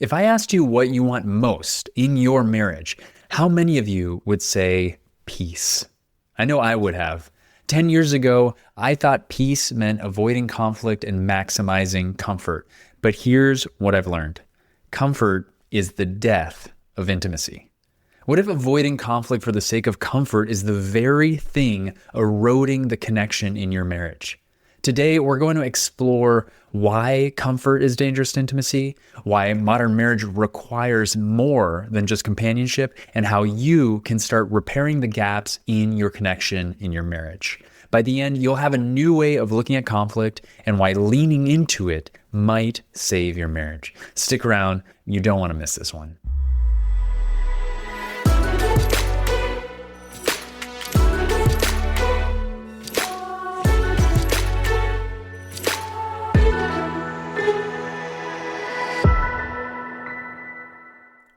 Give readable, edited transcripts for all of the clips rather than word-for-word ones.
If I asked you what you want most in your marriage, how many of you would say peace? I know I would have. 10 years ago, I thought peace meant avoiding conflict and maximizing comfort. But here's what I've learned. Comfort is the death of intimacy. What if avoiding conflict for the sake of comfort is the very thing eroding the connection in your marriage? Today, we're going to explore why comfort is dangerous to intimacy, why modern marriage requires more than just companionship, and how you can start repairing the gaps in your connection in your marriage. By the end, you'll have a new way of looking at conflict and why leaning into it might save your marriage. Stick around, you don't want to miss this one.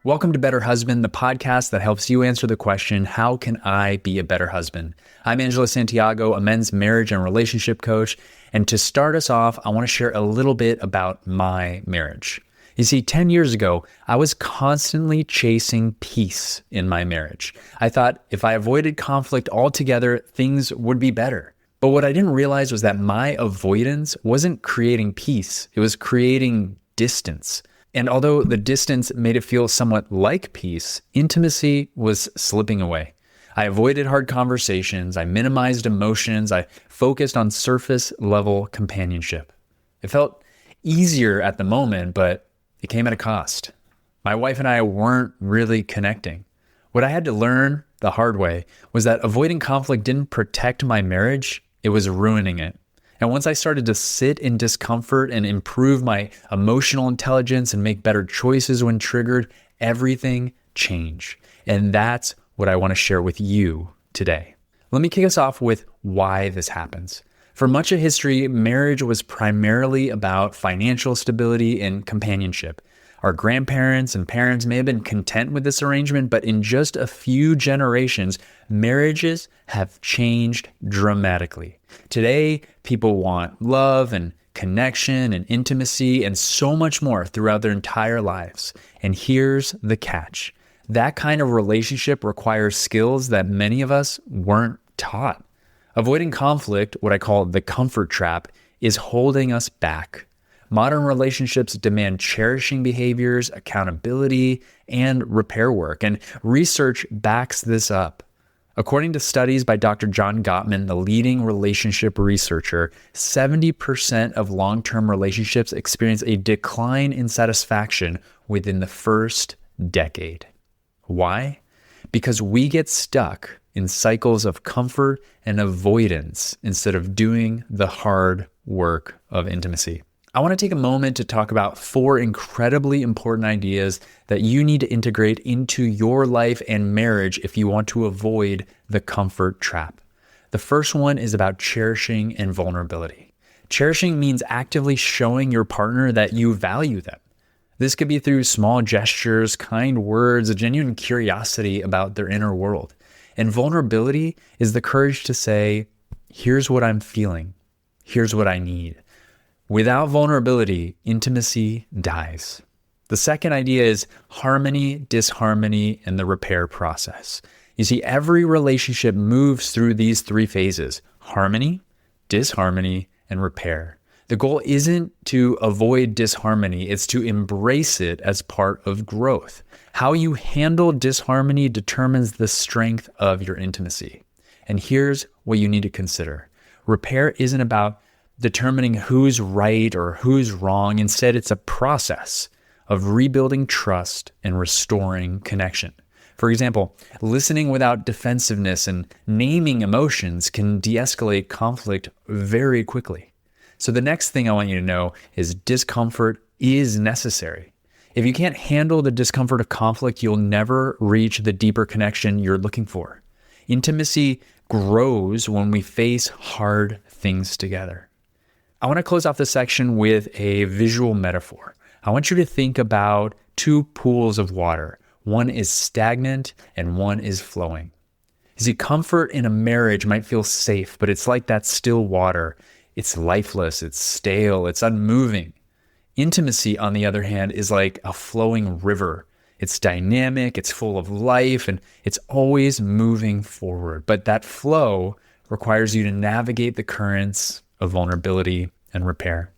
Welcome to Better Husband, the podcast that helps you answer the question, how can I be a better husband? I'm Angela Santiago, a men's marriage and relationship coach. And to start us off, I want to share a little bit about my marriage. You see, 10 years ago, I was constantly chasing peace in my marriage. I thought if I avoided conflict altogether, things would be better. But what I didn't realize was that my avoidance wasn't creating peace. It was creating distance. And although the distance made it feel somewhat like peace, intimacy was slipping away. I avoided hard conversations, I minimized emotions, I focused on surface level companionship. It felt easier at the moment, but it came at a cost. My wife and I weren't really connecting. What I had to learn the hard way was that avoiding conflict didn't protect my marriage, it was ruining it. And once I started to sit in discomfort and improve my emotional intelligence and make better choices when triggered, everything changed. And that's what I want to share with you today. Let me kick us off with why this happens. For much of history, marriage was primarily about financial stability and companionship. Our grandparents and parents may have been content with this arrangement, but in just a few generations, marriages have changed dramatically. Today, people want love and connection and intimacy and so much more throughout their entire lives. And here's the catch. That kind of relationship requires skills that many of us weren't taught. Avoiding conflict, what I call the comfort trap, is holding us back. Modern relationships demand cherishing behaviors, accountability, and repair work, and research backs this up. According to studies by Dr. John Gottman, the leading relationship researcher, 70% of long-term relationships experience a decline in satisfaction within the first decade. Why? Because we get stuck in cycles of comfort and avoidance instead of doing the hard work of intimacy. I want to take a moment to talk about 4 incredibly important ideas that you need to integrate into your life and marriage if you want to avoid the comfort trap. The first one is about cherishing and vulnerability. Cherishing means actively showing your partner that you value them. This could be through small gestures, kind words, a genuine curiosity about their inner world. And vulnerability is the courage to say, here's what I'm feeling. Here's what I need. Without vulnerability, intimacy dies. The second idea is harmony, disharmony, and the repair process. You see, every relationship moves through these 3 phases: harmony, disharmony, and repair. The goal isn't to avoid disharmony, it's to embrace it as part of growth. How you handle disharmony determines the strength of your intimacy. And here's what you need to consider. Repair isn't about determining who's right or who's wrong. Instead, it's a process of rebuilding trust and restoring connection. For example, listening without defensiveness and naming emotions can de-escalate conflict very quickly. So the next thing I want you to know is discomfort is necessary. If you can't handle the discomfort of conflict, you'll never reach the deeper connection you're looking for. Intimacy grows when we face hard things together. I want to close off this section with a visual metaphor. I want you to think about 2 pools of water. One is stagnant and one is flowing. You see, comfort in a marriage might feel safe, but it's like that still water. It's lifeless, it's stale, it's unmoving. Intimacy, on the other hand, is like a flowing river. It's dynamic, it's full of life, and it's always moving forward. But that flow requires you to navigate the currents of vulnerability and repair.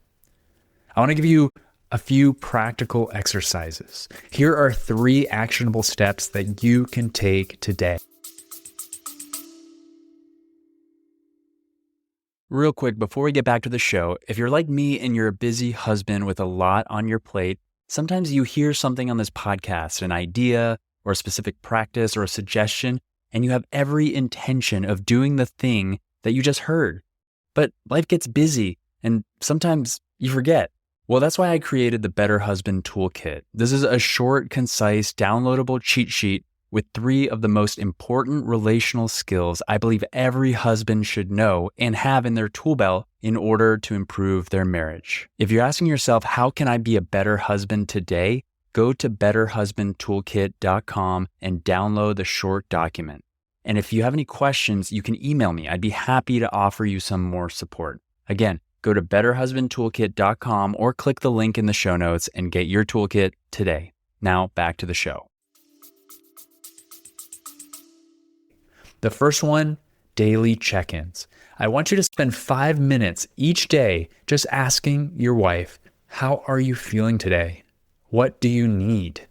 I want to give you a few practical exercises. Here are 3 actionable steps that you can take today. Real quick, before we get back to the show, if you're like me and you're a busy husband with a lot on your plate, sometimes you hear something on this podcast, an idea or a specific practice or a suggestion, and you have every intention of doing the thing that you just heard. But life gets busy and sometimes you forget. Well, that's why I created the Better Husband Toolkit. This is a short, concise, downloadable cheat sheet with 3 of the most important relational skills I believe every husband should know and have in their tool belt in order to improve their marriage. If you're asking yourself, how can I be a better husband today? Go to betterhusbandtoolkit.com and download the short document. And if you have any questions, you can email me. I'd be happy to offer you some more support. Again, go to betterhusbandtoolkit.com or click the link in the show notes and get your toolkit today. Now back to the show. The first one, daily check-ins. I want you to spend 5 minutes each day just asking your wife, how are you feeling today? What do you need?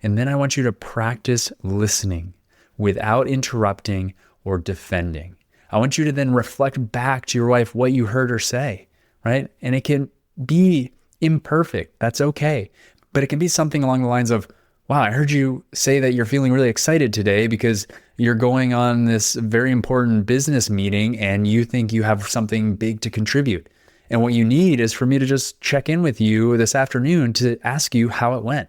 And then I want you to practice listening without interrupting or defending. I want you to then reflect back to your wife what you heard her say, right? And it can be imperfect. That's okay. But it can be something along the lines of, wow, I heard you say that you're feeling really excited today because you're going on this very important business meeting and you think you have something big to contribute. And what you need is for me to just check in with you this afternoon to ask you how it went,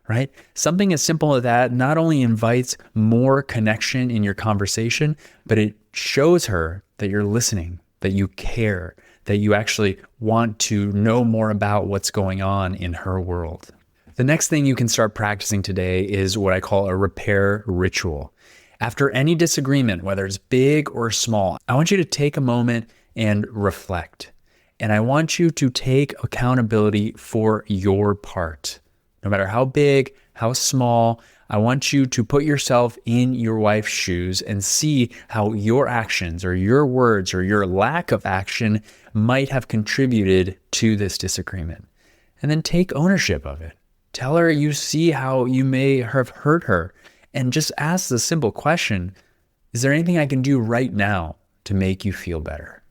right? Something as simple as that not only invites more connection in your conversation, but it shows her that you're listening, that you care, that you actually want to know more about what's going on in her world. The next thing you can start practicing today is what I call a repair ritual. After any disagreement, whether it's big or small, I want you to take a moment and reflect. And I want you to take accountability for your part. No matter how big, how small, I want you to put yourself in your wife's shoes and see how your actions or your words or your lack of action might have contributed to this disagreement. And then take ownership of it. Tell her you see how you may have hurt her, and just ask the simple question, is there anything I can do right now to make you feel better?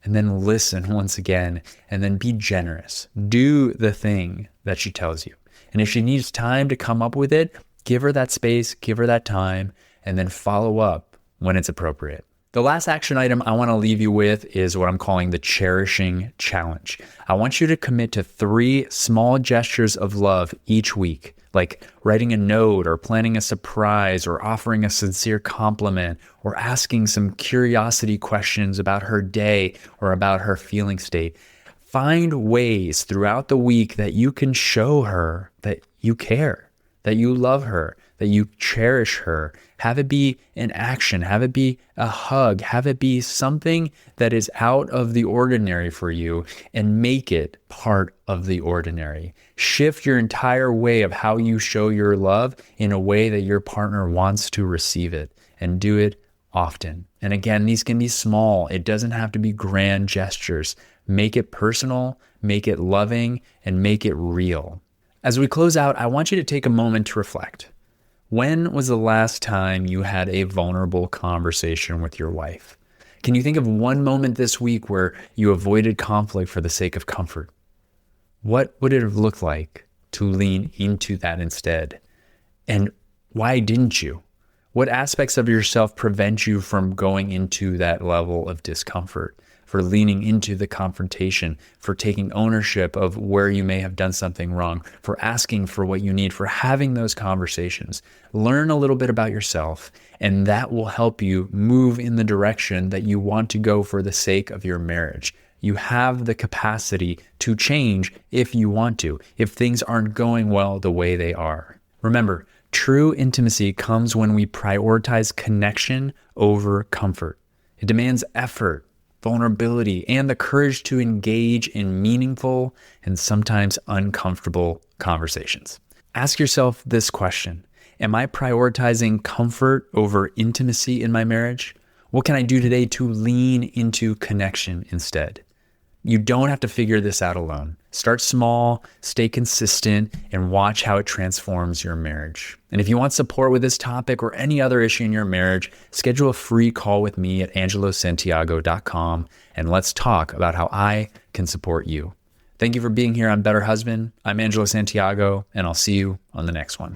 And then listen once again, and then be generous. Do the thing that she tells you. And if she needs time to come up with it, give her that space, give her that time, and then follow up when it's appropriate. The last action item I want to leave you with is what I'm calling the cherishing challenge. I want you to commit to 3 small gestures of love each week, like writing a note or planning a surprise or offering a sincere compliment or asking some curiosity questions about her day or about her feeling state. Find ways throughout the week that you can show her that you care, that you love her, that you cherish her. Have it be an action, have it be a hug, have it be something that is out of the ordinary for you, and make it part of the ordinary. Shift your entire way of how you show your love in a way that your partner wants to receive it, and do it often. And again, these can be small. It doesn't have to be grand gestures. Make it personal, make it loving, and make it real. As we close out, I want you to take a moment to reflect. When was the last time you had a vulnerable conversation with your wife? Can you think of one moment this week where you avoided conflict for the sake of comfort? What would it have looked like to lean into that instead? And why didn't you? What aspects of yourself prevent you from going into that level of discomfort, for leaning into the confrontation, for taking ownership of where you may have done something wrong, for asking for what you need, for having those conversations? Learn a little bit about yourself, and that will help you move in the direction that you want to go for the sake of your marriage. You have the capacity to change if you want to, if things aren't going well the way they are. Remember, true intimacy comes when we prioritize connection over comfort. It demands effort, vulnerability, and the courage to engage in meaningful and sometimes uncomfortable conversations. Ask yourself this question: am I prioritizing comfort over intimacy in my marriage? What can I do today to lean into connection instead? You don't have to figure this out alone. Start small, stay consistent, and watch how it transforms your marriage. And if you want support with this topic or any other issue in your marriage, schedule a free call with me at angelosantiago.com, and let's talk about how I can support you. Thank you for being here on Better Husband. I'm Angelo Santiago, and I'll see you on the next one.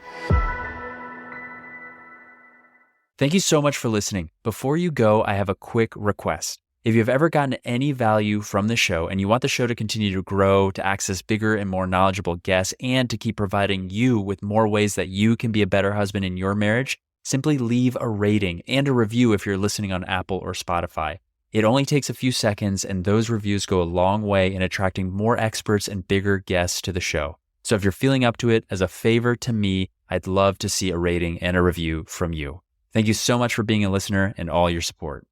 Thank you so much for listening. Before you go, I have a quick request. If you've ever gotten any value from the show and you want the show to continue to grow, to access bigger and more knowledgeable guests, and to keep providing you with more ways that you can be a better husband in your marriage, simply leave a rating and a review if you're listening on Apple or Spotify. It only takes a few seconds, and those reviews go a long way in attracting more experts and bigger guests to the show. So if you're feeling up to it, as a favor to me, I'd love to see a rating and a review from you. Thank you so much for being a listener and all your support.